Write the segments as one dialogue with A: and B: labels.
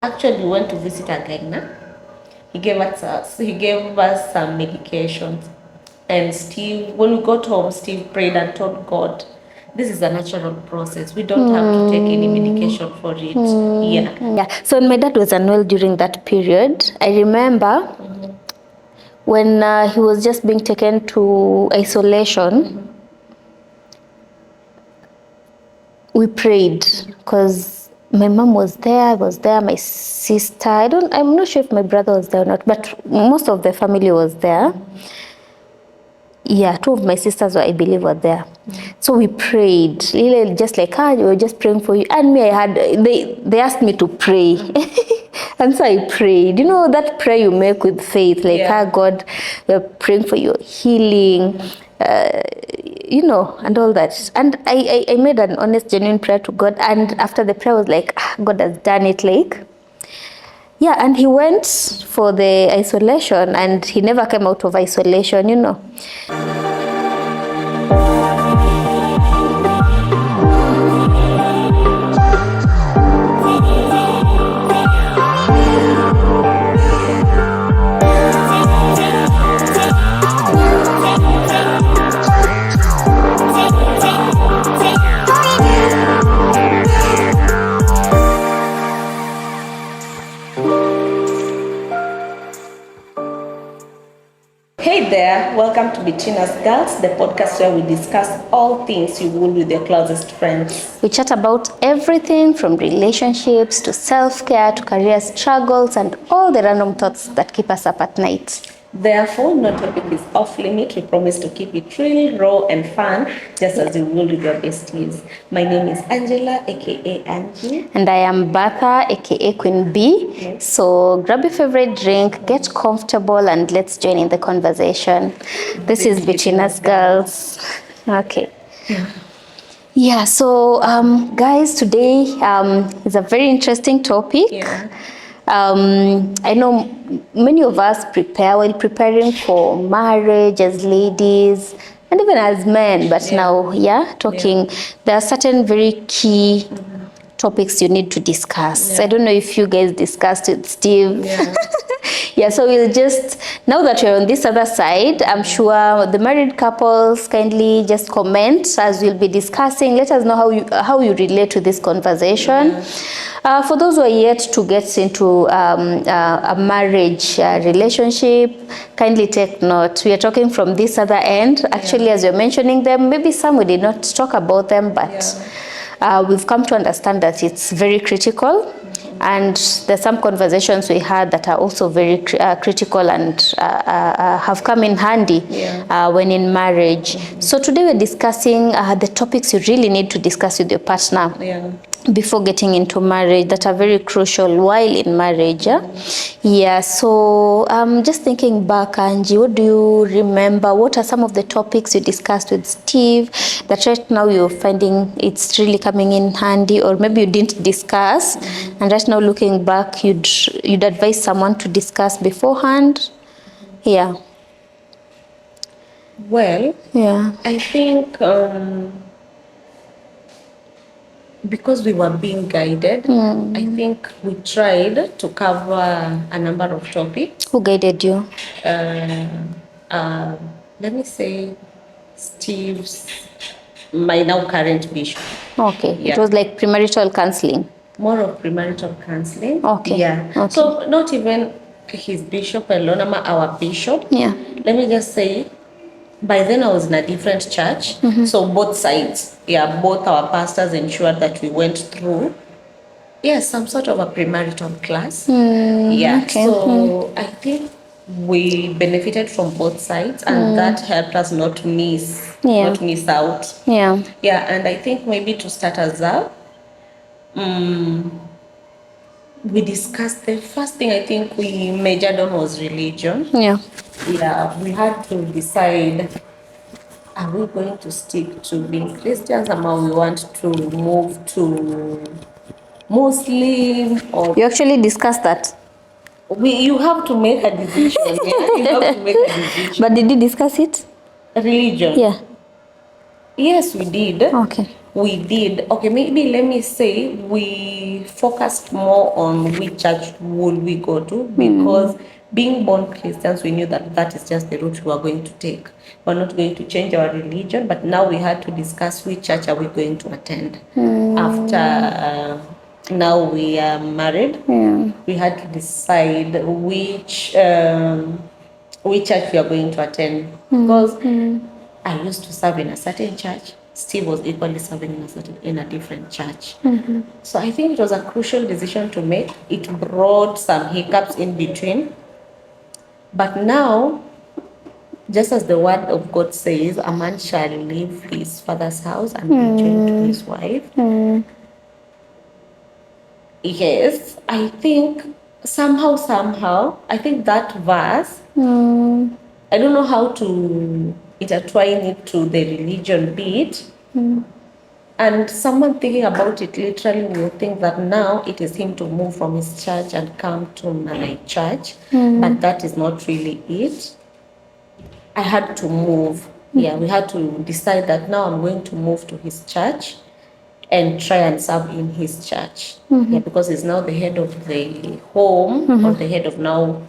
A: actually went to visit a gyna. He gave us some medications. And Steve, when we got home, Steve prayed and told God, this is a natural process. We don't have to take any medication for it.
B: Yeah. So my dad was unwell during that period. I remember when he was just being taken to isolation, we prayed because my mom was there, my sister. I'm not sure if my brother was there or not, but most of the family was there. Yeah, two of my sisters I believe were there. So we prayed. Lily just like, we were just praying for you. And me, they asked me to pray. And so I prayed. You know, that prayer you make with faith, like, God, we're praying for your healing, you know, and all that. And I made an honest, genuine prayer to God. And after the prayer, I was like, God has done it, like. Yeah, and he went for the isolation and he never came out of isolation, you know.
A: Hey there, welcome to Between Us Girls, the podcast where we discuss all things you would with your closest friends.
B: We chat about everything from relationships to self-care to career struggles and all the random thoughts that keep us up at night.
A: Therefore, no topic is off limit. We promise to keep it real, raw, and fun, just as we will with your besties. My name is Angela, aka Angie.
B: And I am Bertha, aka Queen B. Yes. So grab your favorite drink, get comfortable, and let's join in the conversation. This is Between Us Girls. Okay. Yeah, so guys, today is a very interesting topic.
A: Yeah.
B: I know many of us prepare while preparing for marriage as ladies and even as men, but now, talking, there are certain very key topics you need to discuss. I don't know if you guys discussed it, Steve. So we'll just, now that you're on this other side, I'm sure the married couples kindly just comment as we'll be discussing. Let us know how you relate to this conversation. For those who are yet to get into a marriage relationship, kindly take note. We are talking from this other end. Actually, as you're mentioning them, maybe some we did not talk about them, but we've come to understand that it's very critical. And there's some conversations we had that are also very critical and have come in handy when in marriage. So today we're discussing the topics you really need to discuss with your partner before getting into marriage that are very crucial while in marriage. So just thinking back, Angie, what do you remember? What are some of the topics you discussed with Steve that right now you're finding it's really coming in handy, or maybe you didn't discuss and right now looking back you'd advise someone to discuss beforehand?
A: Well, I think because we were being guided, I think we tried to cover a number of topics.
B: Who guided you?
A: Let me say Steve's, my now current bishop.
B: Okay. It was like premarital counseling.
A: More of premarital counseling.
B: Okay.
A: So not even his bishop alone, our bishop. Let me just say, by then I was in a different church. So both sides, both our pastors ensured that we went through some sort of a premarital class. So I think we benefited from both sides, and that helped us not miss out. And I think maybe to start us up, we discussed, the first thing I think we majored on was religion. We had to decide, are we going to stick to being Christians, or we want to move to Muslim? Or
B: you actually discussed that?
A: You have to make a decision. You have to make a decision.
B: But did you discuss it?
A: Religion?
B: Yes,
A: we did.
B: Okay.
A: we did. Okay, maybe let me say we focused more on which church would we go to, because being born Christians, we knew that that is just the route we were going to take. We're not going to change our religion, but now we had to discuss which church are we going to attend. After now we are married, we had to decide which church we are going to attend, because I used to serve in a certain church. Steve was equally serving in a different church. So I think it was a crucial decision to make. It brought some hiccups in between. But now, just as the word of God says, a man shall leave his father's house and be joined to his wife. Yes, I think somehow, I think that verse, I don't know how to intertwine it to the religion bit. And someone thinking about it literally will think that now it is him to move from his church and come to my church. But that is not really it. I had to move. Yeah, we had to decide that now I'm going to move to his church and try and serve in his church. Yeah, because he's now the head of the home, or the head of now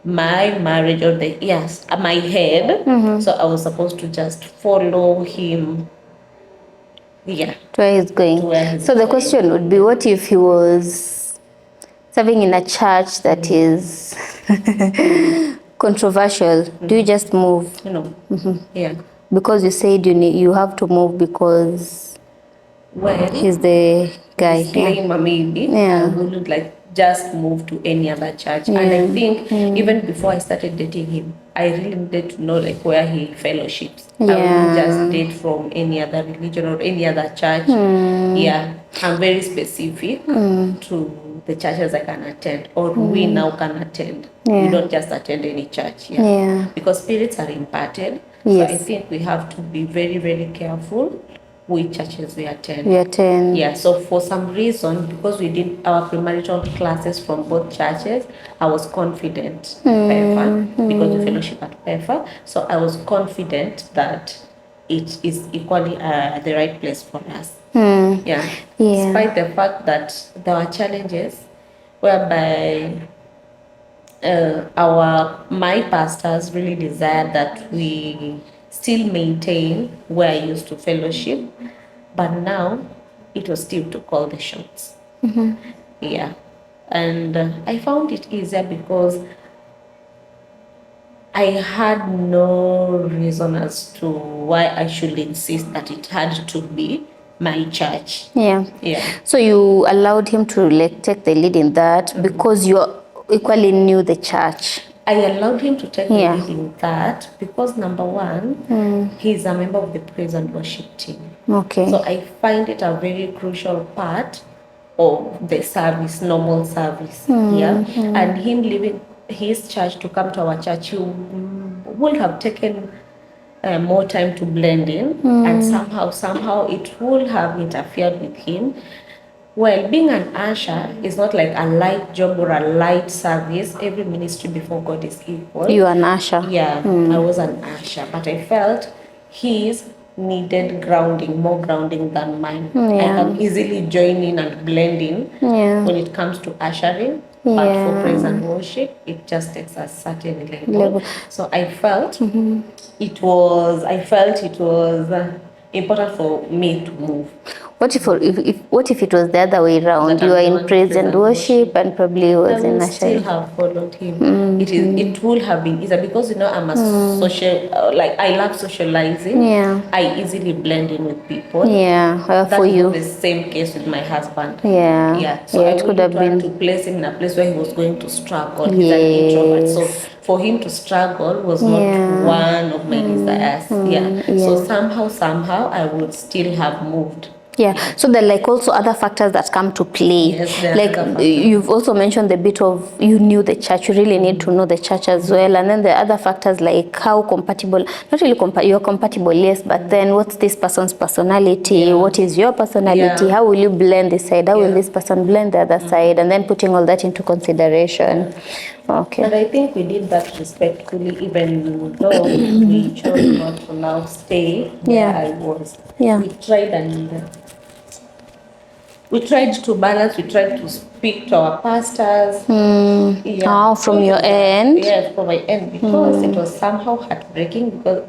A: my marriage, or my head. So I was supposed to just follow him. Yeah.
B: To where he's going. So the question would be, what if he was serving in a church that is controversial? Do you just move?
A: No. Yeah.
B: Because you said you have to move because he's the guy.
A: Claim maybe. I wouldn't just move to any other church. And I think even before I started dating him, I really needed to know where he fellowships. I wouldn't just date from any other religion or any other church. Yeah, I'm very specific to the churches I can attend, or we now can attend. We don't just attend any church. Because spirits are imparted. So I think we have to be very, very careful which churches we attend. Yeah, so for some reason, because we did our premarital classes from both churches, I was confident because we fellowship at Bertha. So I was confident that it is equally the right place for us. Despite the fact that there were challenges whereby my pastors really desired that we still maintain where I used to fellowship, but now it was Steve to call the shots. Yeah, and I found it easier because I had no reason as to why I should insist that it had to be my church.
B: Yeah. So you allowed him to take the lead in that because you equally knew the church.
A: I allowed him to take the lead in that because, number one, he's a member of the praise and worship team.
B: Okay.
A: So I find it a very crucial part of the service, normal service. And him leaving his church to come to our church, he would have taken more time to blend in, and somehow it would have interfered with him. Well, being an usher is not like a light job or a light service. Every ministry before God is equal.
B: You are an usher.
A: Yeah, I was an usher, but I felt his needed more grounding than mine. I can easily join in and blend in when it comes to ushering. But for praise and worship, it just takes a certain level. So I felt it was important for me to move.
B: What if it was the other way around? You are in praise and worship, and probably was in ushering.
A: I would still have followed him. It would have been easier because I'm a social. I love socializing. I easily blend in with people.
B: That for you.
A: The same case with my husband.
B: So
A: it could have been to place him in a place where he was going to struggle. He's an introvert, so for him to struggle was not one of my desires. So somehow I would still have moved.
B: Yeah. So there are like also other factors that come to play.
A: Yes, there are
B: like
A: other factors.
B: you've also mentioned the bit of you knew the church. You really need to know the church as well. And then there are other factors like how compatible, not really you're compatible, yes, but then what's this person's personality?
A: Yeah.
B: What is your personality?
A: Yeah.
B: How will you blend this side? How will
A: Yeah.
B: this person blend the other side? And then putting all that into consideration. Okay.
A: And I think we did that respectfully, even though we chose not to now stay where I was.
B: Yeah.
A: We tried to balance, we tried to speak to our pastors.
B: From your end?
A: Yes, from my end, because it was somehow heartbreaking, because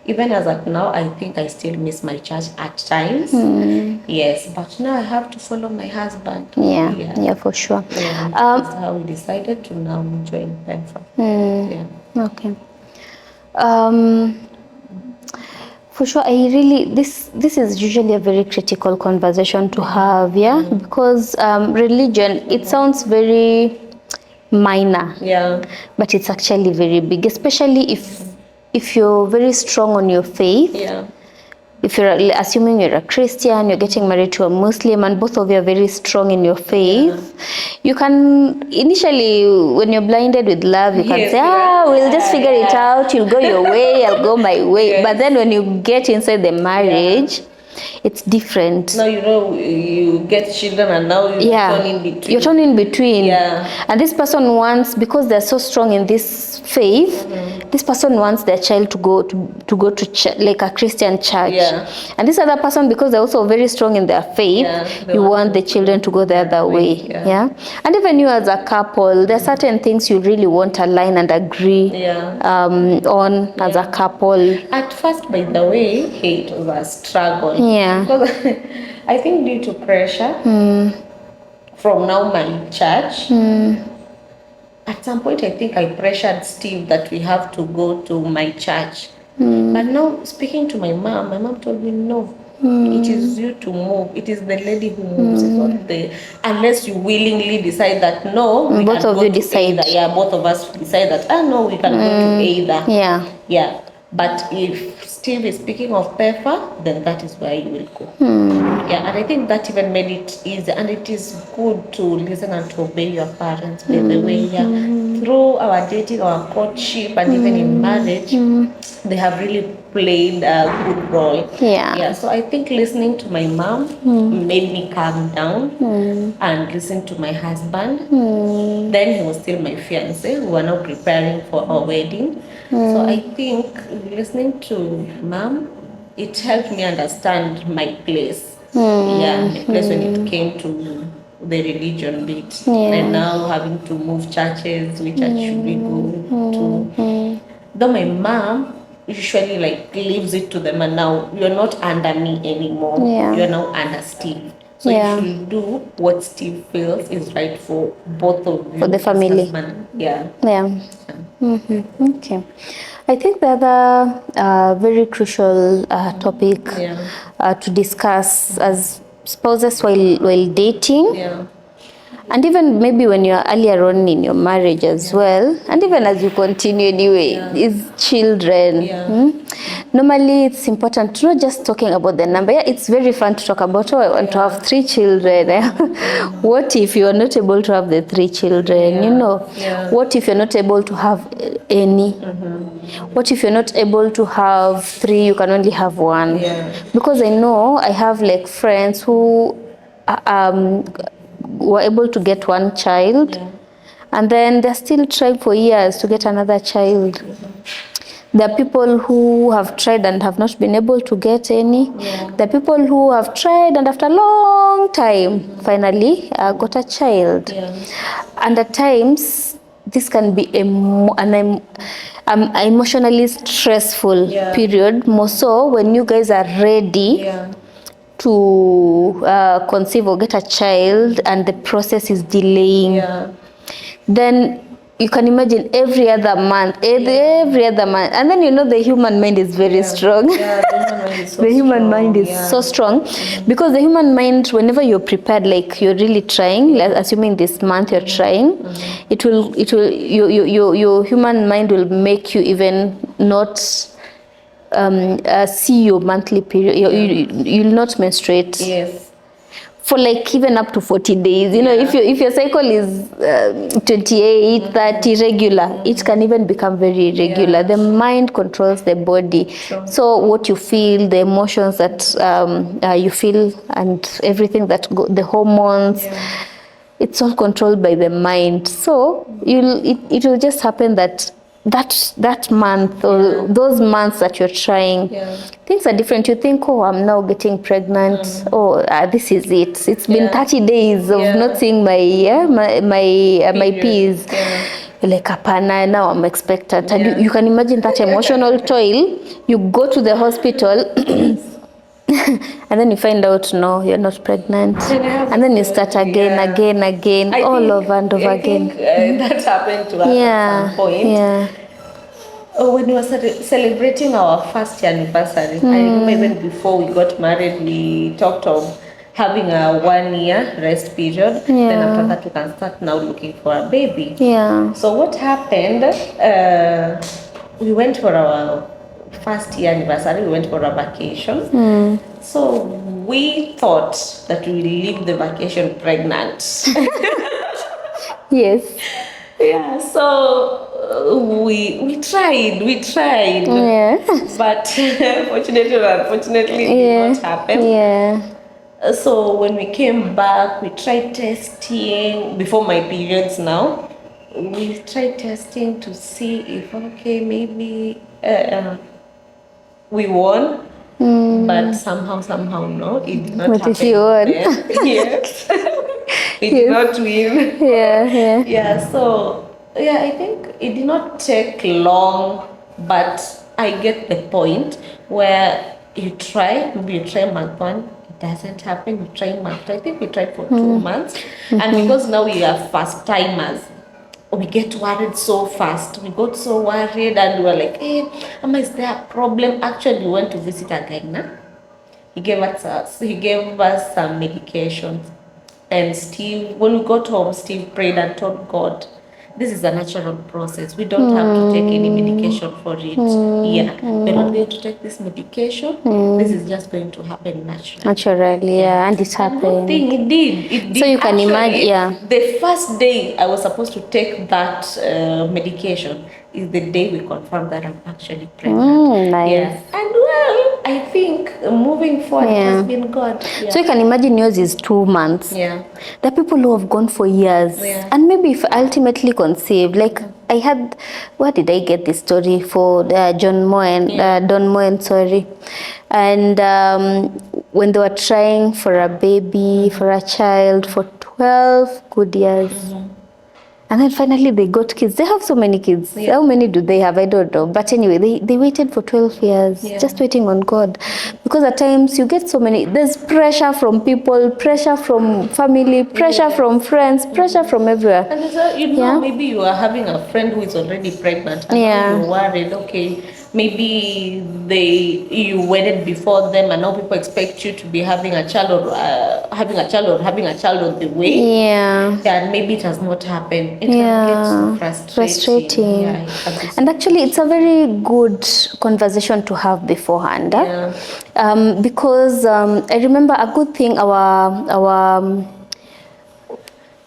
A: even as at now, I think I still miss my church at times. Yes, but now I have to follow my husband.
B: Yeah, for sure.
A: Yeah, that's how we decided to now join Bertha. Yeah.
B: Okay. For sure, this is usually a very critical conversation to have, because religion, it sounds very minor, but it's actually very big, especially if you're very strong on your faith. If you're assuming you're a Christian, you're getting married to a Muslim, and both of you are very strong in your faith, you can initially, when you're blinded with love, you can say, we'll just figure it out. You'll go your way, I'll go my way. But then when you get inside the marriage, it's different.
A: Now you get children, and now you're torn in between.
B: You're torn in between. And this person wants, because they're so strong in this faith, this person wants their child to go to like a Christian church. And this other person, because they're also very strong in their faith, you want the children to go the other way. And even you as a couple, there are certain things you really won't align and agree on as a couple.
A: At first, by the way, it was a struggle. Because I think due to pressure from now my church, at some point I think I pressured Steve that we have to go to my church. But now, speaking to my mom told me, no, it is you to move. It is the lady who moves. It's not unless you willingly decide that, no, we
B: both
A: can
B: of
A: go
B: you
A: to
B: decide.
A: Either. Both of us decide that, no, we can go to either. But if Steve is speaking of Bertha, then that is where you will go. And I think that even made it easy, and it is good to listen and to obey your parents, by the way. Through our dating, our courtship, and even in marriage, they have really played a good role. So I think listening to my mom made me calm down, and listen to my husband. Then he was still my fiancé. We were now preparing for our wedding. So I think listening to mom, it helped me understand my place. My place when it came to the religion bit. And now having to move churches, which church should we go to? Though my mom usually leaves it to them, and now you're not under me anymore. You're now under Steve. So you should do what Steve feels is right for both of you.
B: For the family. Okay. I think the other very crucial topic to discuss as spouses while dating, and even maybe when you're earlier on in your marriage as well, and even as you continue anyway, is children. Normally it's important to not just talking about the number. It's very fun to talk about, I want to have 3 children. What if you are not able to have the 3 children? What if you're not able to have any? What if you're not able to have 3, you can only have 1? Because I know I have friends who were able to get 1 child, and then they're still trying for years to get another child. There are people who have tried and have not been able to get any. There are people who have tried and after a long time finally got a child. And at times this can be an emotionally stressful period, more so when you guys are ready to conceive or get a child and the process is delaying. Then you can imagine every other month, and then the human mind is very strong. The human mind is so strong, because the human mind, whenever you're prepared, you're really trying, assuming this month you're trying, your human mind will make you even not see your monthly period. You'll not menstruate.
A: Yes.
B: For like even up to 40 days, you know, if your cycle is 28, 30 regular, it can even become very irregular. The mind controls the body.
A: True.
B: So what you feel, the emotions that you feel, and everything that the hormones, it's all controlled by the mind. So it will just happen that month or those months that you're trying, things are different. You think, oh, I'm now getting pregnant. This is it. It's been 30 days of not seeing my P's. You're like, apana, now I'm expectant. And you can imagine that emotional toil. You go to the hospital and then you find out, no, you're not pregnant. And then you start again, all over and over again.
A: That happened to us at some point. When we were celebrating our first anniversary, I remember even before we got married, we talked of having a 1 year rest period. Then after that, we can start now looking for a baby. So what happened, we went for our first year anniversary, we went for a vacation. So we thought that we will leave the vacation pregnant. So we tried, but unfortunately, it did not happen. So when we came back, we tried testing before my periods now. We tried testing to see if, okay, maybe we won. But somehow no, it did not happen.
B: You won.
A: Yes. We did not win. So I think it did not take long, but I get the point where you try month 1, it doesn't happen, you try month 2. I think we tried for 2 months. And because now we are first timers, we get worried so fast. We got so worried and we were like, hey, Amma, is there a problem? Actually, we went to visit a gyna. He gave us some medications. And Steve, when we got home, Steve prayed and told God, this is a natural process. We don't have to take any medication for it. We're not going to take this medication. This is just going to happen naturally.
B: And it happened.
A: Good thing it did.
B: So you can imagine,
A: the first day I was supposed to take that medication is the day we confirmed that I'm actually pregnant.
B: Nice.
A: And well, I think moving forward it has been good.
B: So you can imagine yours is 2 months. There are people who have gone for years. And maybe if ultimately conceived, like I had, where did I get this story for Don Moen, sorry. And when they were trying for a baby, for a child, for 12 good years. And then finally they got kids. They have so many kids. How many do they have? I don't know. But anyway, they waited for 12 years, just waiting on God. Because at times you get so many, there's pressure from people, pressure from family, pressure from friends, pressure from everywhere.
A: And maybe you are having a friend who is already pregnant. And you're worried, okay, maybe you wedded before them and now people expect you to be having a child or having a child on the way. And maybe it has not happened. It can get so frustrating.
B: And actually it's a very good conversation to have beforehand. Because I remember a good thing our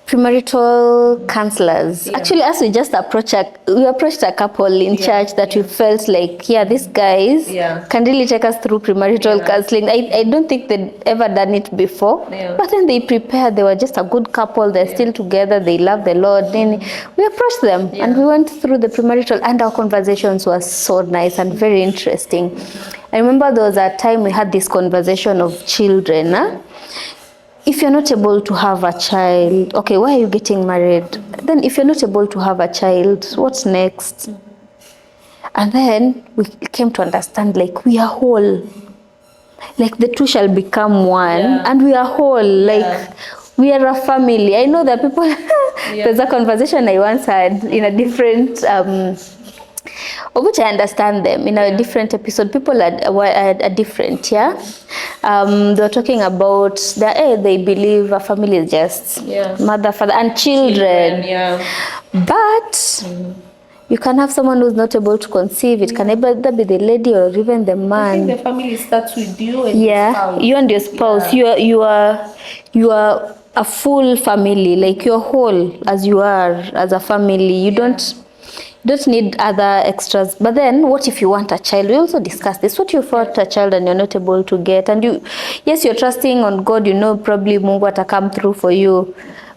B: premarital counselors. Actually, as we just approached a couple in church that we felt like, these guys can really take us through premarital counseling. I don't think they'd ever done it before, but then they prepared. They were just a good couple. They're still together. They love the Lord. Then we approached them and we went through the premarital, and our conversations were so nice and very interesting. I remember there was a time we had this conversation of children. If you're not able to have a child, okay, why are you getting married? Then if you're not able to have a child, what's next? And then we came to understand, like, we are whole. Like, the two shall become one, and we are whole. Like, we are a family. I know that people, there's a conversation I once had in a different, of which I understand them in a different episode. People are different, they were talking about they believe a family is just mother, father, and children. But You can have someone who's not able to conceive. It can either be the lady or even the man.
A: I think the family starts with you and your spouse.
B: You and your spouse. You are a full family, like you're whole as you are as a family. You don't need other extras. But then what if you want a child? We also discussed this. What if you want a child and you're not able to get, and you're trusting on God, probably Mungu ata come through for you,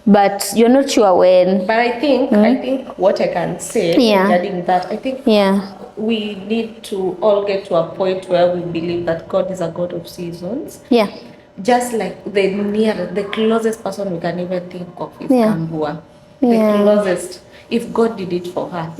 B: but you're not sure when.
A: But I think what I can say regarding that, I think we need to all get to a point where we believe that God is a God of seasons. Just like the closest person we can even think of is Kambua. The closest. If God did it for her,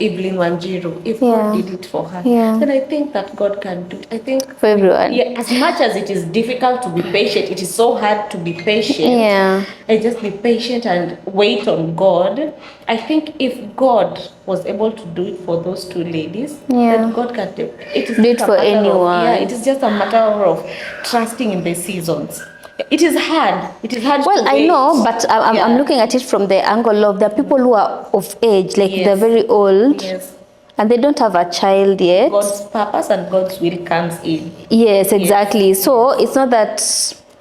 A: Evelyn Wanjiru, if God did it for her, then I think that God can do it. I think
B: for everyone.
A: As much as it is difficult to be patient, it is so hard to be patient. And just be patient and wait on God. I think if God was able to do it for those two ladies, then God can do it. It is
B: do it for anyone.
A: It is just a matter of trusting in the seasons. It is hard. It is hard.
B: Well, I know, but I'm looking at it from the angle of the people who are of age, like they're very old, and they don't have a child yet.
A: God's purpose and God's will comes in.
B: Yes, exactly. So it's not that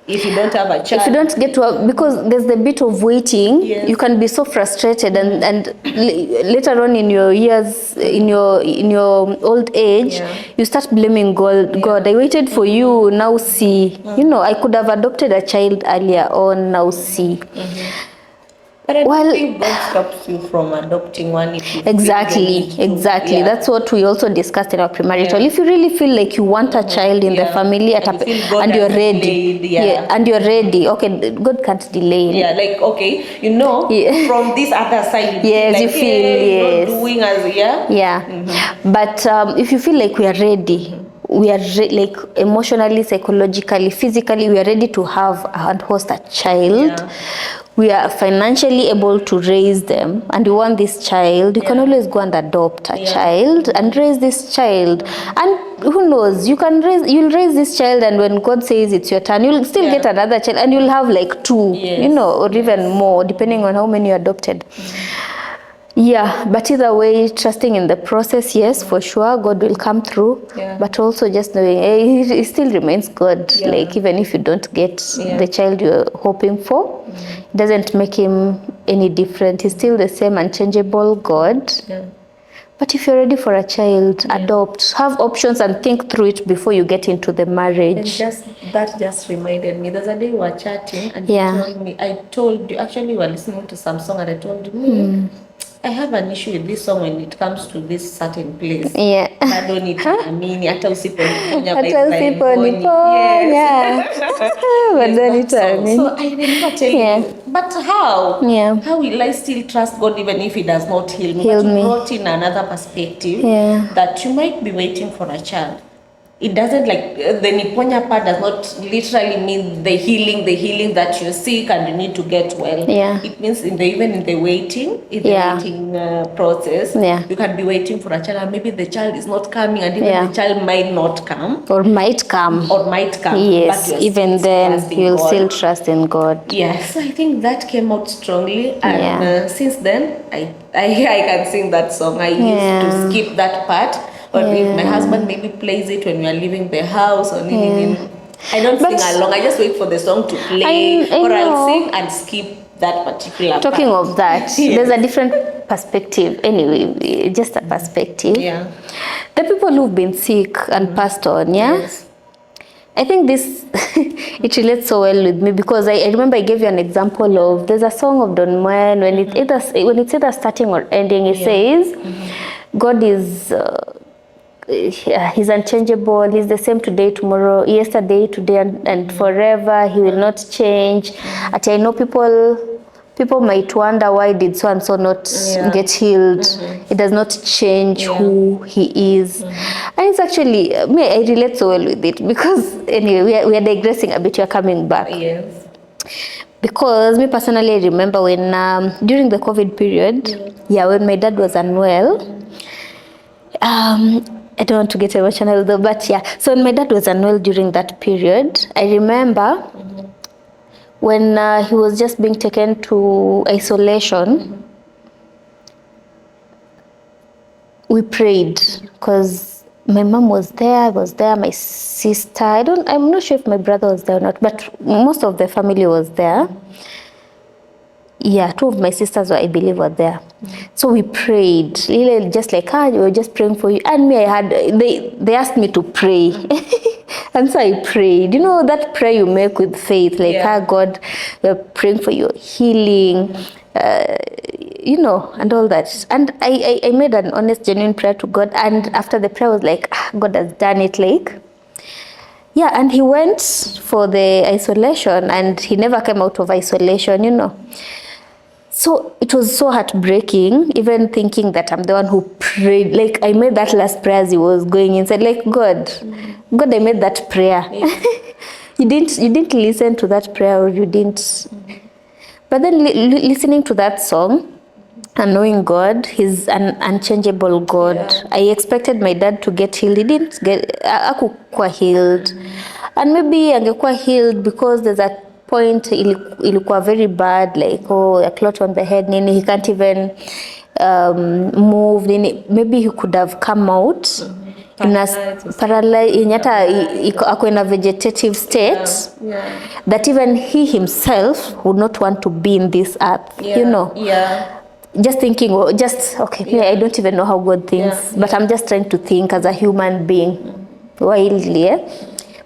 A: if you don't have a child,
B: if you don't get to because there's the bit of waiting, you can be so frustrated, and later on in your years, in your old age, you start blaming God. I waited for you, now see. I could have adopted a child earlier on, now see.
A: But I don't think God stops you from adopting one if you
B: exactly. That's what we also discussed in our premarital. If you really feel like you want a child in the family and you're ready, and you're ready, okay, God can't delay.
A: From this other side,
B: you feel
A: not doing as
B: But if you feel like we are ready, we are like emotionally, psychologically, physically, we are ready to have and host a child. We are financially able to raise them, and you want this child, you can always go and adopt a child and raise this child. And who knows, you'll raise this child, and when God says it's your turn, you'll still get another child, and you'll have like two, or even more, depending on how many you adopted. But either way, trusting in the process, yes, for sure, God will come through. But also just knowing He still remains God. Like even if you don't get the child you're hoping for, it doesn't make Him any different. He's still the same unchangeable God. But if you're ready for a child, adopt, have options and think through it before you get into the marriage.
A: And that just reminded me, there's a day we were chatting and I told you, actually we were listening to some song and I told you, I have an issue with this song when it comes to this certain place. Bado nitaamini hata usiponiponya bado nitaamini. So I remember telling you, but how? How will I still trust God even if He does not heal me? But you brought in another perspective that you might be waiting for a child. It doesn't like the niponya part does not literally mean the healing that you seek and you need to get well. It means even in the waiting, process, you can be waiting for a child and maybe the child is not coming and even the child might not come.
B: Or might come. Yes, but even then you'll still trust in God.
A: Yes, I think that came out strongly and since then I can sing that song. I used to skip that part. Or if my husband maybe plays it when we are leaving the house or I don't sing along. I just wait for the song to play or I'll sing and skip that particular part.
B: Talking of that, there's a different perspective. Anyway, just a perspective. The people who've been sick and passed on, I think this, it relates so well with me because I remember I gave you an example of, there's a song of Don Moen, when it's either starting or ending, it says, God is... He's unchangeable. He's the same today, tomorrow, yesterday, today, and forever. He will not change. I know people might wonder why did so and so not get healed. It does not change who he is. And it's actually I relate so well with it because anyway we are digressing a bit. We are coming back. Because me personally, I remember when during the COVID period, when my dad was unwell. I don't want to get emotional though, but so when my dad was unwell during that period, I remember when he was just being taken to isolation, we prayed because my mom was there, I was there, my sister, I'm not sure if my brother was there or not, but most of the family was there. Yeah, two of my sisters, I believe, were there. So we prayed, just like, we were just praying for you. And me, they asked me to pray. And so I prayed. You know, that prayer you make with faith, like, God, we're praying for your healing, you know, and all that. And I made an honest, genuine prayer to God. And after the prayer, I was like, God has done it, like. Yeah, and he went for the isolation, and he never came out of isolation, you know. So it was so heartbreaking, even thinking that I'm the one who prayed. Like, I made that last prayer as he was going inside. Like, God, I made that prayer. Yeah. you didn't listen to that prayer, or you didn't. But then listening to that song and knowing God, He's an unchangeable God. Yeah. I expected my dad to get healed. He didn't get. Hakukuwa healed, and maybe angekuwa healed because there's a point ilikuwa very bad, like a clot on the head, nini, he can't even move, nini. Maybe he could have come out paralyzed, ako in a vegetative state, that even he himself would not want to be in this earth, you know. Just thinking, okay, I don't even know how God thinks, but I'm just trying to think as a human being wildly.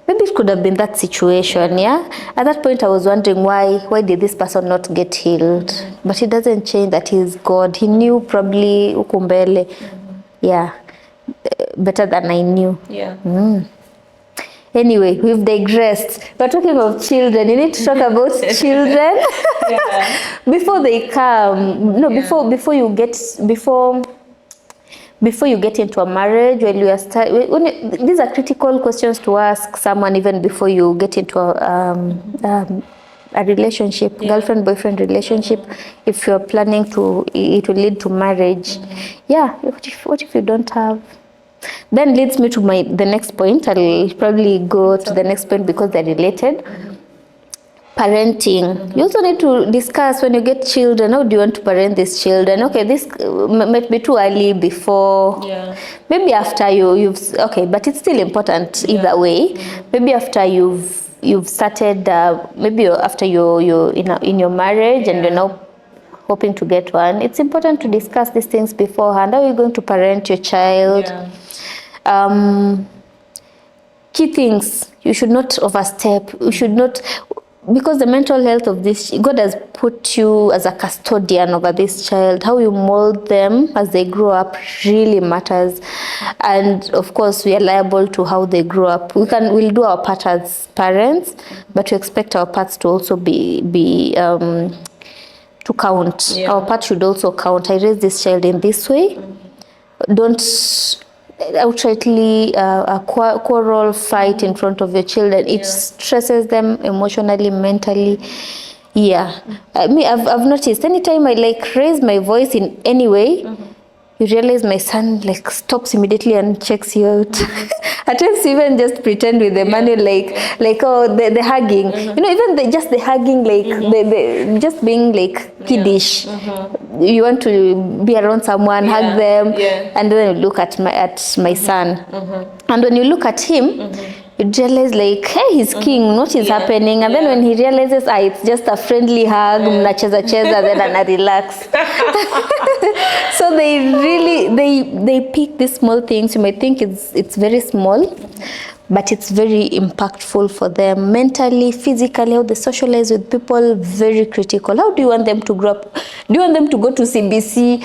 B: Maybe it could have been that situation, yeah? At that point, I was wondering why did this person not get healed? But it doesn't change that he's God. He knew probably ukumbele, better than I knew. Anyway, we've digressed. We're talking of children. You need to talk about children before they come. No, before you get into a marriage, when you are these are critical questions to ask someone even before you get into a relationship, girlfriend-boyfriend relationship. If you're planning it will lead to marriage. What if you don't have? Then leads me to the next point. I'll probably go to the next point because they're related. Parenting. You also need to discuss when you get children, how do you want to parent these children? Okay, this might be too early before. Maybe after but it's still important either way. Maybe after you've started, maybe after you're in your marriage and you're now hoping to get one. It's important to discuss these things beforehand. How are you going to parent your child? Key things, you should not overstep. You should not, because the mental health of this, God has put you as a custodian over this child. How you mold them as they grow up really matters. And of course, we are liable to how they grow up. We'll do our part as parents, but we expect our parts to also be to count. Our part should also count. I raised this child in this way. Don't outrightly quarrel, fight in front of your children. It stresses them emotionally, mentally. I've noticed anytime I raise my voice in any way, you realize my son stops immediately and checks you out. At times even just pretend with the manual the hugging. You know, even the hugging, the just being kiddish. You want to be around someone, hug them, and then you look at my son. And when you look at him, you realize hey, he's king, what is happening? And then when he realizes it's just a friendly hug, mnacheza cheza, then I relax. So they pick these small things. You might think it's very small, but it's very impactful for them mentally, physically, how they socialize with people, very critical. How do you want them to grow up? Do you want them to go to CBC?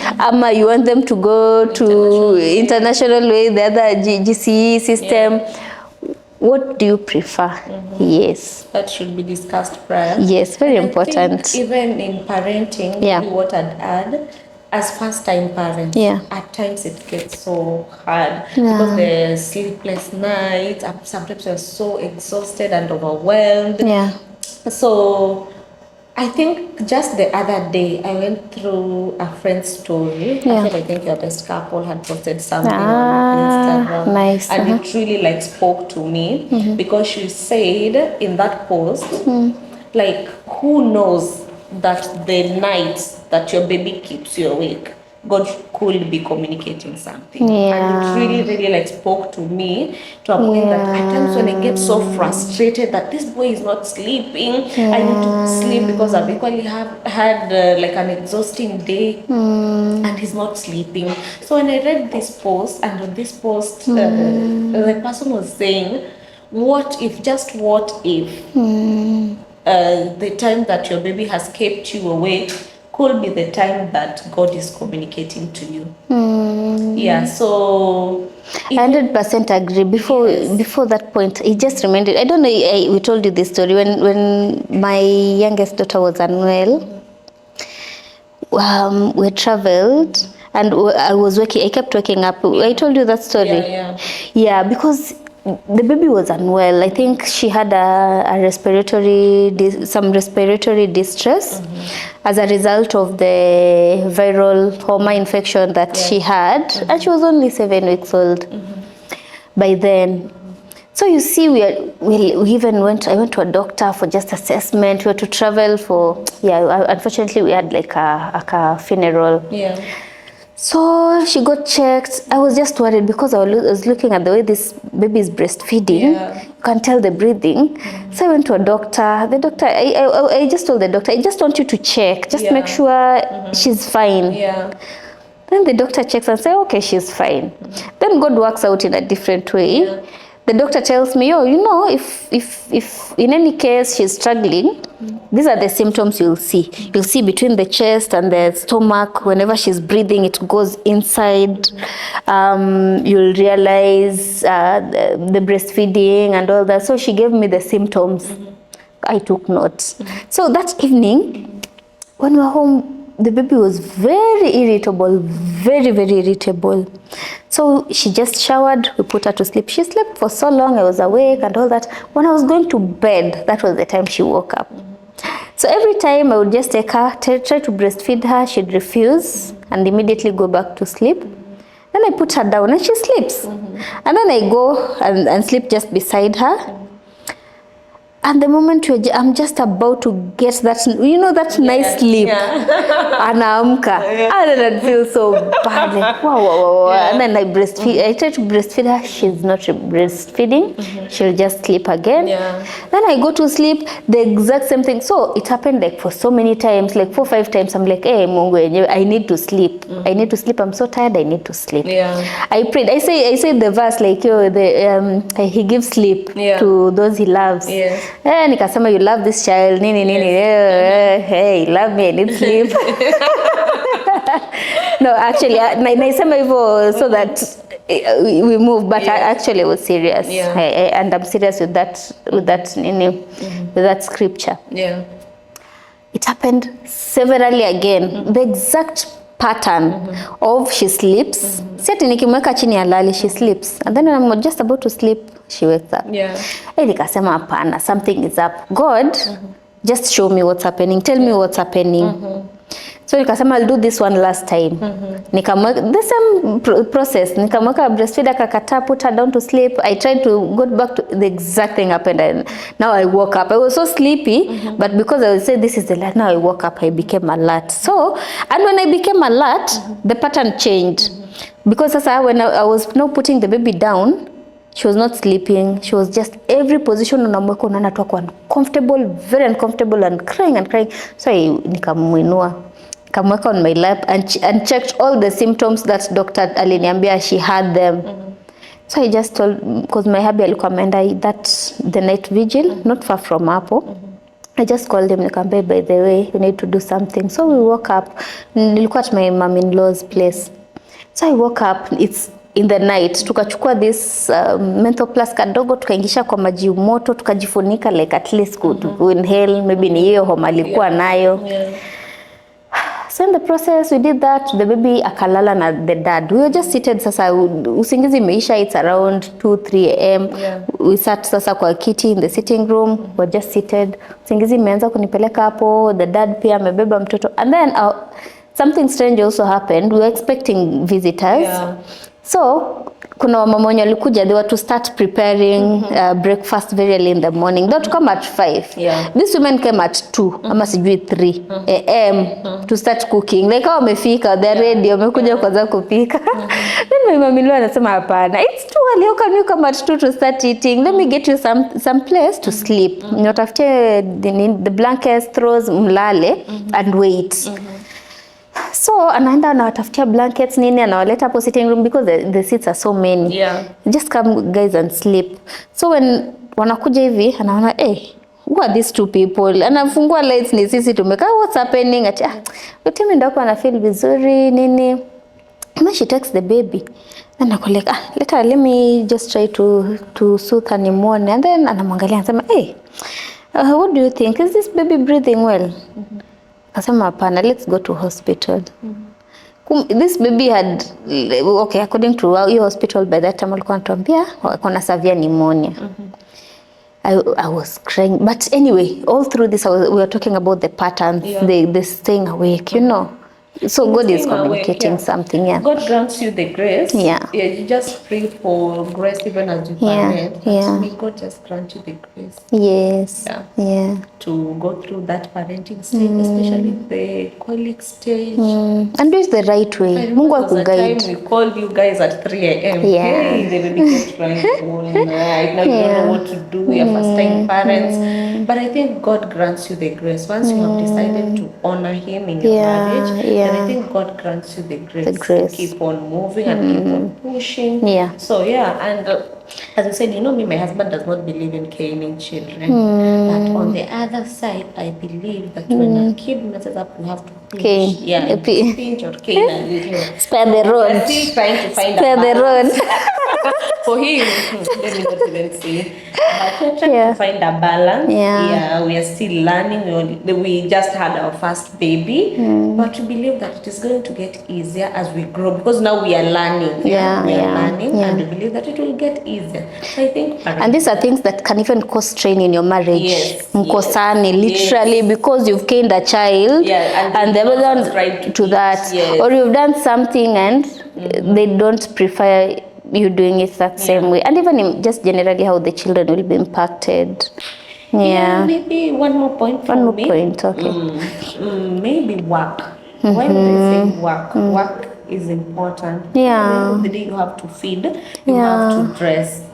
B: You want them to go to international way, the other GCE system? What do you prefer? Yes.
A: That should be discussed prior.
B: Yes, very important.
A: Even in parenting, what I'd add, as first-time parents, at times it gets so hard because the sleepless nights, sometimes you're so exhausted and overwhelmed. So I think just the other day I went through a friend's story. I think Your Best Couple had posted something on Instagram.
B: Nice.
A: And it really spoke to me because she said in that post, who knows that the nights that your baby keeps you awake, God could be communicating something.
B: Yeah.
A: And it really, really like spoke to me to a point that at times when I get so frustrated that this boy is not sleeping, I need to sleep because I've equally had like an exhausting day and he's not sleeping. So when I read this post, and on this post, the person was saying, what if the time that your baby has kept you awake could be the time that God is communicating to you. Yeah, so
B: 100% agree. Before that point, it just reminded. I don't know. We told you this story when my youngest daughter was unwell. We traveled and I was waking. I kept waking up. I told you that story. Yeah, because the baby was unwell. I think she had some respiratory distress as a result of the viral homa infection that she had, and she was only 7 weeks old by then. So you see, we even went. I went to a doctor for just assessment. We had to travel for unfortunately, we had like a funeral.
A: Yeah.
B: So she got checked. I was just worried because I was looking at the way this baby is breastfeeding.
A: Yeah.
B: You can tell the breathing. So I went to a doctor. The doctor, I just told the doctor, I just want you to check. Just make sure she's fine.
A: Yeah.
B: Then the doctor checks and says, okay, she's fine. Then God works out in a different way. Yeah. The doctor tells me, oh, you know, if in any case she's struggling, these are the symptoms you'll see. You'll see between the chest and the stomach, whenever she's breathing, it goes inside. You'll realize the breastfeeding and all that. So she gave me the symptoms. I took notes. So that evening, when we were home, the baby was very irritable, very, very irritable. So she just showered, we put her to sleep. She slept for so long, I was awake and all that. When I was going to bed, that was the time she woke up. So every time I would just take her, try to breastfeed her, she'd refuse and immediately go back to sleep. Then I put her down and she sleeps. And then I go and sleep just beside her. And the moment I'm just about to get that, you know, that nice sleep, anaamka, and then I'd feel so bad, like wow. And then I breastfeed. I try to breastfeed her. She's not breastfeeding. She'll just sleep again. Then I go to sleep. The exact same thing. So it happened like for so many times, like 4 or 5 times. I'm like, hey, Mungu, I need to sleep. I need to sleep. I'm so tired. I need to sleep. I prayed. I say the verse like, he gives sleep to those he loves. Nikasema, you love this child, hey, love me, I need sleep. No, actually, naisema hivyo so that we move, but actually I was serious. And I'm serious with that scripture. It happened severally again. The exact pattern of she sleeps. Seti nikimweka chini ya lali, she sleeps. And then when I'm just about to sleep, she wakes up. Nikasema hapana, something is up. God, just show me what's happening. Tell me what's happening. So nikasema, I'll do this one last time. Nikamweka the same process. Nikamweka breastfeeder, akakataa, put her down to sleep. I tried to go back to the exact thing happened, and now I woke up. I was so sleepy, but because I would say this is the light, now I woke up, I became alert. So, and when I became alert, the pattern changed. Because when I was now putting the baby down, she was not sleeping. She was just every position unamweka unaona tu uncomfortable, very uncomfortable, and crying. So nikamwinua. Kamweka on my lap and checked all the symptoms that Dr. aliniambia she had them. So I just told, because my hubby alikuwa ameenda the night vigil, not far from hapo. I just called him, nikamwambia, by the way, you need to do something. So we woke up. Nilikuwa at my mom-in-law's place. So I woke up, it's in the night. Tukachukua this menthol plus kadogo, tukaingisha kwa maji moto, tukajifunika like at least to inhale, maybe ni hiyo homa alikuwa nayo. So in the process, we did that. The baby akalala na the dad. We were just seated sasa, usingizi imeisha, it's around 2-3 a.m. We sat sasa kwa kiti in the sitting room. We were just seated. Usingizi imeanza kunipeleka hapo. The dad pia amebeba mtoto. And then something strange also happened. We were expecting visitors. So kuna wamama wenye walikuja, they were to start preparing breakfast very early in the morning. They would come at 5.
A: Yeah.
B: These women came at 2 ama sijui 3 am to start cooking. Like hao wamefika, they're ready, wamekuja kwanza kupika. Then my mom anasema hapana, it's too early, how can you come at 2 to start eating? Let me get you some place to sleep. Nitafutie the blankets, throws, mlale and wait. So anaenda anawatafutia blankets nini, anawaleta hapo sitting room because the seats are so many.
A: Yeah.
B: Just come guys and sleep. So when wanakuja hivi anaona who are these two people? Anafungua lights, ni sisi tumekaa, what's happening? Ati utimi ndako ana feel vizuri nini. When she takes the baby, then ako like, let me just try to soothe her pneumonia. And then anamwangalia anasema, what do you think? Is this baby breathing well? Akasema hapana, let's go to hospital. This baby had, okay, according to your hospital by that time walikuwa wanatuambia kuna severe pneumonia. I was crying, but anyway, all through this we were talking about the patterns, the staying awake, you know. So God is communicating something,
A: God grants you the grace. You just pray for grace even as you parent. May God just grant you the grace.
B: Yes.
A: To go through that parenting stage, especially the colic stage.
B: And do it the right way. Mungu akuguide.
A: We called you guys at 3 a.m. Hey, the baby kept trying all night. Now you don't know what to do. You're first time parents. But I think God grants you the grace. Once you have decided to honor Him in your marriage, and I think God grants you the grace to keep on moving and keep on pushing. So and as I said, me, my husband does not believe in caning children. But on the other side, I believe that when a kid messes up, we have to pinch. Pinch or cane a little.
B: Spare the rod.
A: We're still trying to find
B: Spare the rod.
A: For him, let me not even say. But we're trying to find a balance. We are still learning. We just had our first baby. But we believe that it is going to get easier as we grow. Because now we are learning. We are learning. And we believe that it will get easier. So I think
B: and these are things that can even cause strain in your marriage. Mkosani, literally, because you've caned a child. And they don't to that. Or you've done something and they don't prefer you doing it that same way, and even just generally how the children will be impacted.
A: Maybe one more point from me.
B: Okay.
A: Maybe work. Why would I say work? Work is important. At the end of the day, you have to feed, you have to dress.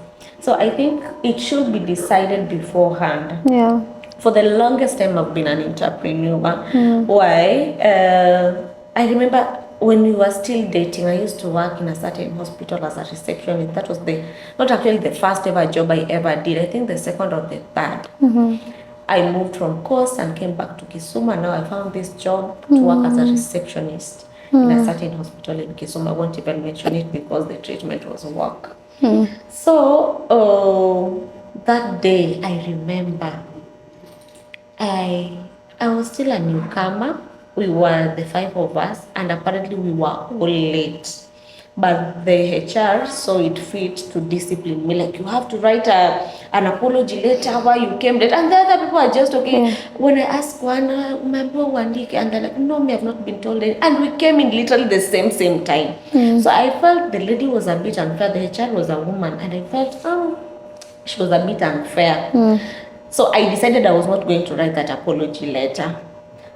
A: So I think it should be decided beforehand. For the longest time, I've been an entrepreneur. Why? I remember when we were still dating, I used to work in a certain hospital as a receptionist. That was not actually the first ever job I ever did. I think the second or the third. I moved from Coast and came back to Kisumu. And now I found this job to work as a receptionist in a certain hospital in Kisumu. I won't even mention it because the treatment was work. So that day, I remember I was still a newcomer. We were the 5 of us, and apparently we were all late. But the HR saw it fit to discipline me. Like, you have to write an apology letter why you came late. And the other people are just okay. When I asked one, and they're like, no, me have not been told it. And we came in literally the same time. So I felt the lady was a bit unfair. The HR was a woman, and I felt, she was a bit unfair. So I decided I was not going to write that apology letter.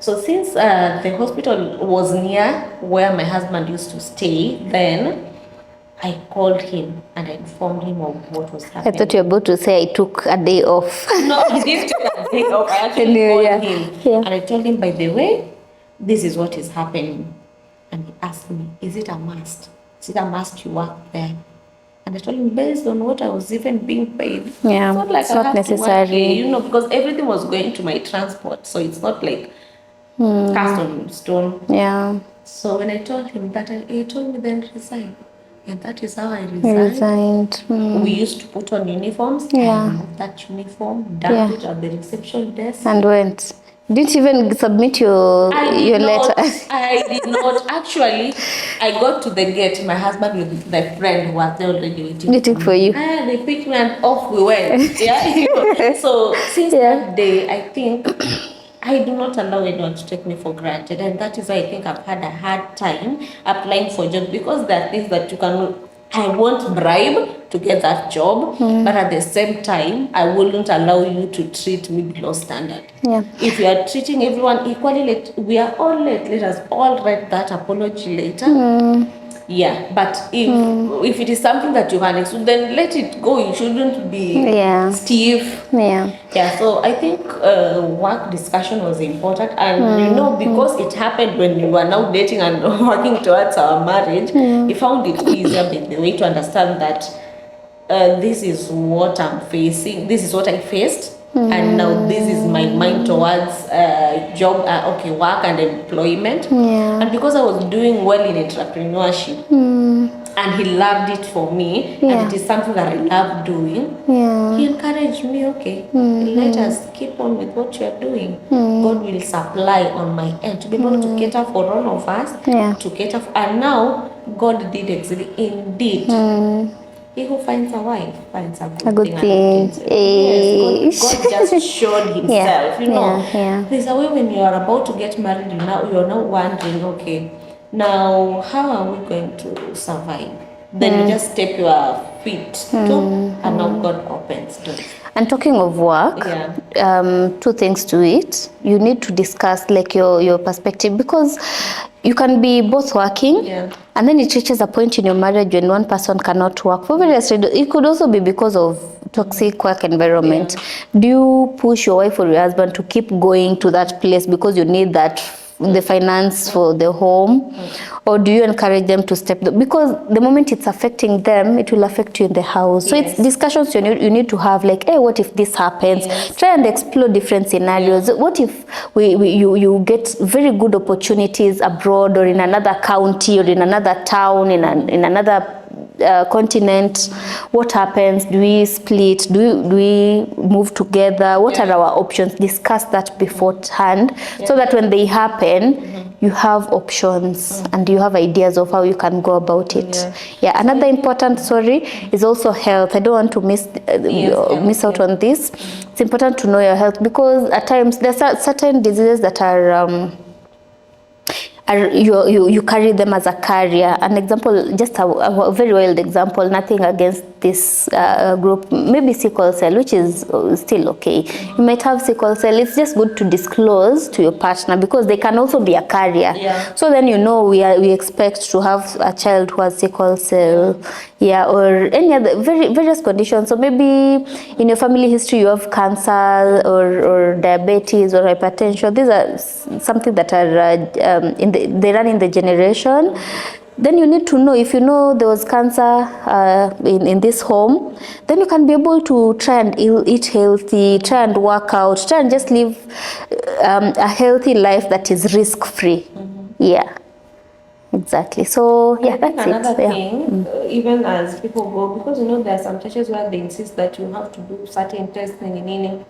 A: So since the hospital was near where my husband used to stay, then I called him and I informed him of what was happening.
B: I thought you were about to say I took a day off.
A: No, I didn't take a day off. I actually called him. And I told him, by the way, this is what is happening. And he asked me, is it a must? Is it a must you work there? And I told him, based on what I was even being paid. It's not like
B: it's not necessary.
A: To work, because everything was going to my transport. So it's not like cast on stone. So when I told him that, he told me then resign. And that is how I resigned. We used to put on uniforms. I removed that uniform, dumped it at the reception desk.
B: And went. Didn't even submit your letter. I
A: did not. Actually, I got to the gate. My husband with the friend who was there already
B: waiting for you.
A: They picked me and off we went. So since that day, I think I do not allow anyone to take me for granted, and that is why I think I've had a hard time applying for jobs, because there are things that you can I won't bribe to get that job, but at the same time, I wouldn't allow you to treat me below standard.
B: Yeah.
A: If you are treating everyone equally, we are all late. Let us all write that apology later. Yeah, but if it is something that you can explain, then let it go. You shouldn't be stiff. Yeah, so I think work discussion was important, and because it happened when we were now dating and working towards our marriage, we found it easier the way to understand that this is what I'm facing, this is what I faced, and now this is my mind towards job, work and employment. And because I was doing well in entrepreneurship, and he loved it for me, and it is something that I love doing, he encouraged me, let us keep on with what you are doing. God will supply on my end to be able to cater for all of us, to cater for, and now God did exactly, indeed. He who finds a wife finds a good thing. Yes, God just showed himself. There's a way when you are about to get married, you're now wondering, okay, now how are we going to survive? Then you just step your feet too, and now God opens doors.
B: And talking of work, two things to it. You need to discuss like your perspective, because you can be both working, and then it reaches a point in your marriage when one person cannot work for various reasons. It could also be because of toxic work environment. Do you push your wife or your husband to keep going to that place because you need that, the finance for the home, or do you encourage them to step because the moment it's affecting them, it will affect you in the house? So it's discussions you need to have, like, hey, what if this happens? Try and explore different scenarios. What if you get very good opportunities abroad, or in another county, or in another town, in another continent? What happens? Do we split? Do we move together? What are our options? Discuss that beforehand, so that when they happen, you have options and you have ideas of how you can go about it. Another important is also health. I don't want to miss out on this. It's important to know your health, because at times there are certain diseases that are you carry them as a carrier. An example, just a very wild example, nothing against this group, maybe sickle cell, which is still okay. You might have sickle cell. It's just good to disclose to your partner, because they can also be a carrier. So then we expect to have a child who has sickle cell, or any other various conditions. So maybe in your family history you have cancer or diabetes or hypertension. These are something that are they run in the generation. Then you need to know, if you know there was cancer in this home, then you can be able to try and eat healthy, try and work out, try and just live a healthy life that is risk-free. Exactly. So that's
A: another thing, even as people go, because there are some churches where they insist that you have to do certain testing in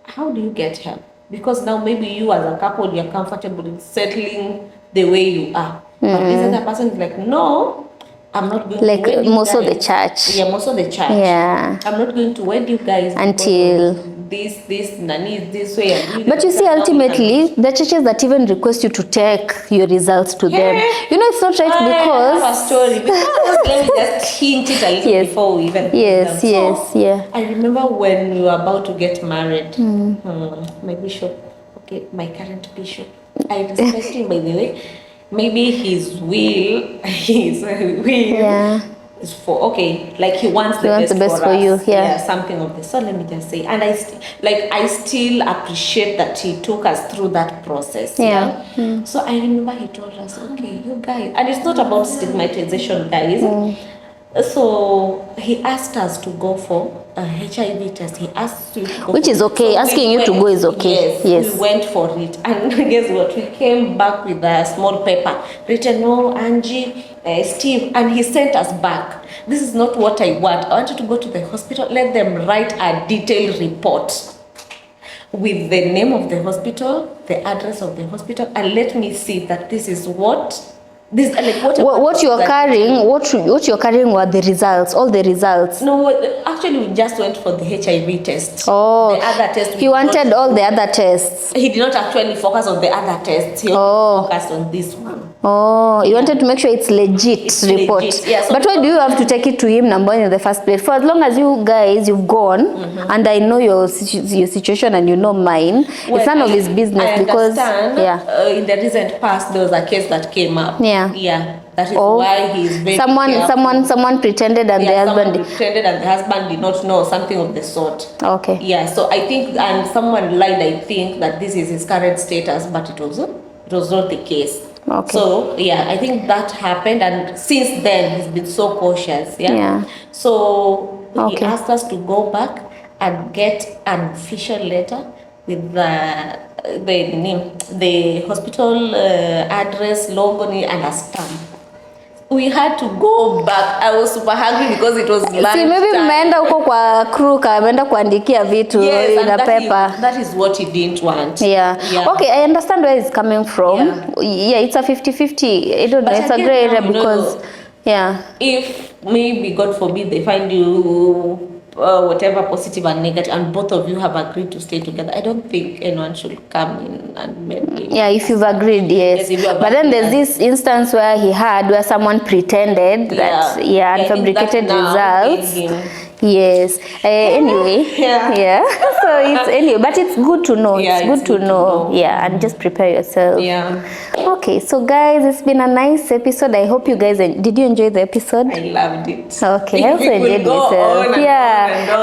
A: how do you get help? Because now maybe you as a couple, you're comfortable in settling the way you are. But this other person is like, no, I'm not going to wed
B: most
A: you
B: of the church.
A: Most of the church. I'm not going to wed you guys
B: until
A: this nani this way.
B: But you see, ultimately, the churches that even request you to take your results to them, it's not right, because
A: I have a story. Because let me just hint it a little before we even I remember when we were about to get married, my bishop, my current bishop, I respect him, by the way. Maybe his will is for like he wants the best for
B: you.
A: Something of this. So let me just say, and I still appreciate that he took us through that process. So I remember he told us, you guys, and it's not about stigmatization, guys. So he asked us to go for a HIV test. He asked you to go,
B: which is okay. So asking you to go is okay.
A: Yes, we went for it, and guess what? We came back with a small paper written, Angie, Steve, and he sent us back. This is not what I want. I want you to go to the hospital. Let them write a detailed report with the name of the hospital, the address of the hospital, and let me see that this is what. What you're carrying,
B: what you're carrying were the results, all the results.
A: No, actually we just went for the HIV test.
B: The
A: other test.
B: He wanted all the other tests.
A: He did not actually focus on the other tests. He focused on this one.
B: Oh, you wanted to make sure it's legit report.
A: Legit. Yeah, so
B: but why do you have to take it to him number one in the first place? For as long as you guys, you've gone, and I know your situation and you know mine,
A: well,
B: it's none of his business.
A: I
B: because
A: yeah, in the recent past there was a case that came up. Yeah, that is why he's very
B: someone pretended and the husband
A: pretended and the husband did not know, something of the sort.
B: Okay.
A: Yeah, so I think, and someone lied, I think, that this is his current status, but it was not the case.
B: Okay.
A: So yeah, I think that happened, and since then he's been so cautious. Yeah. So he asked us to go back and get an official letter with the hospital address, logo, and a stamp. We had to go back. I was super hungry because it was lunch time.
B: Maybe mmeenda huko kwa crew kameenda kuandikia vitu in a paper.
A: That is what he didn't want.
B: Yeah. Okay, I understand where it's coming from. Yeah, it's a 50-50. I don't know. It's a gray area because
A: if maybe God forbid they find you whatever positive and negative, and both of you have agreed to stay together, I don't think anyone should come in and maybe. Yeah,
B: if you've agreed, yes. But then there's this instance where someone pretended that, and fabricated results. Yes. Anyway. So it's anyway, but it's good to know. It's good to know. Yeah, and just prepare yourself.
A: Yeah.
B: Okay, so guys, it's been a nice episode. I hope you guys did you enjoy the episode?
A: I loved it.
B: Okay, I also enjoyed myself.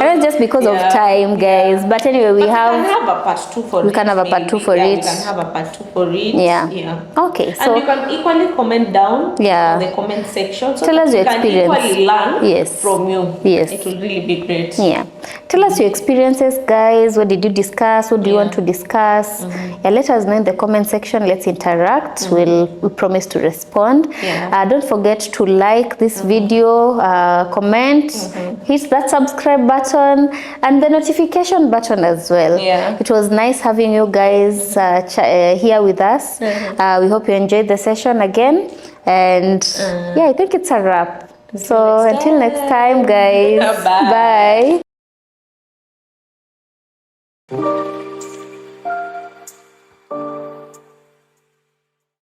B: And just because of time, guys. But anyway, we can
A: have a part 2 for it.
B: We can have a part 2 for it.
A: We can have a part 2 for it.
B: Yeah. Okay, so
A: and you can equally comment down in the comment section. So
B: tell us your experience.
A: Can equally learn from you.
B: Yes.
A: It will really be great.
B: Yeah. Tell us your experiences, guys. What did you discuss? What do you want to discuss? Yeah, let us know in the comment section. Let's interact. We promise to respond. Don't forget to like this video, comment, hit that subscribe button and the notification button as well. It was nice having you guys here with us. We hope you enjoyed the session again, and I think it's a wrap. So until next time, guys. Bye.